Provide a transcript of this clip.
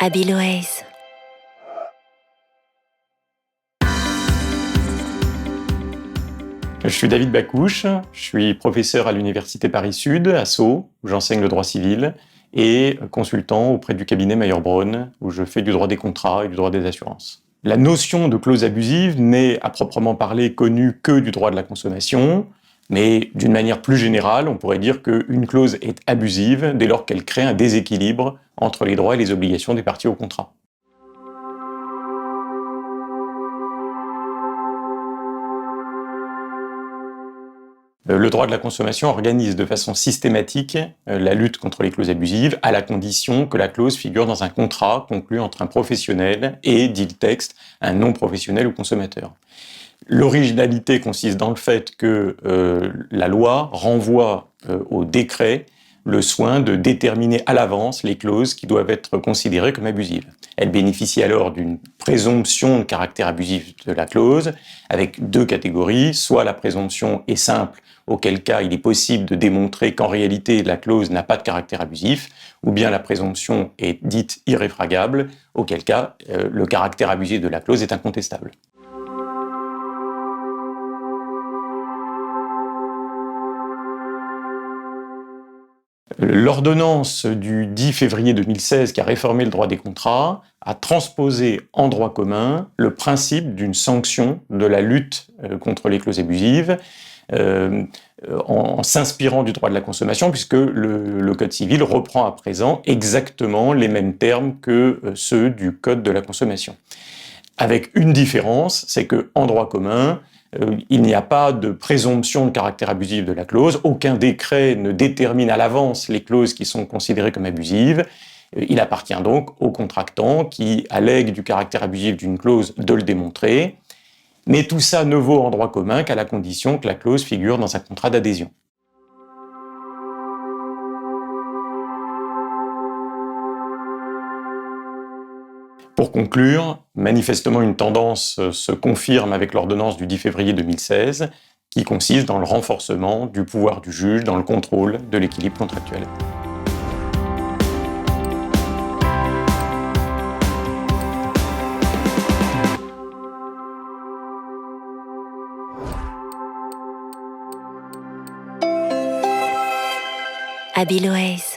Abiloaise. Je suis David Bacouche, je suis professeur à l'Université Paris-Sud, à Sceaux, où j'enseigne le droit civil, et consultant auprès du cabinet Mayer-Braun, où je fais du droit des contrats et du droit des assurances. La notion de clause abusive n'est à proprement parler connue que du droit de la consommation, mais d'une manière plus générale, on pourrait dire qu'une clause est abusive dès lors qu'elle crée un déséquilibre entre les droits et les obligations des parties au contrat. Le droit de la consommation organise de façon systématique la lutte contre les clauses abusives, à la condition que la clause figure dans un contrat conclu entre un professionnel et, dit le texte, un non-professionnel ou consommateur. L'originalité consiste dans le fait que la loi renvoie au décret le soin de déterminer à l'avance les clauses qui doivent être considérées comme abusives. Elle bénéficie alors d'une présomption de caractère abusif de la clause, avec deux catégories. Soit la présomption est simple, auquel cas il est possible de démontrer qu'en réalité la clause n'a pas de caractère abusif, ou bien la présomption est dite irréfragable, auquel cas le caractère abusif de la clause est incontestable. L'ordonnance du 10 février 2016 qui a réformé le droit des contrats a transposé en droit commun le principe d'une sanction de la lutte contre les clauses abusives en s'inspirant du droit de la consommation, puisque le Code civil reprend à présent exactement les mêmes termes que ceux du Code de la consommation. Avec une différence, c'est qu'en droit commun, il n'y a pas de présomption de caractère abusif de la clause, aucun décret ne détermine à l'avance les clauses qui sont considérées comme abusives. Il appartient donc au contractant qui allègue du caractère abusif d'une clause de le démontrer, mais tout ça ne vaut en droit commun qu'à la condition que la clause figure dans un contrat d'adhésion. Pour conclure, manifestement une tendance se confirme avec l'ordonnance du 10 février 2016 qui consiste dans le renforcement du pouvoir du juge dans le contrôle de l'équilibre contractuel. Abiloaise.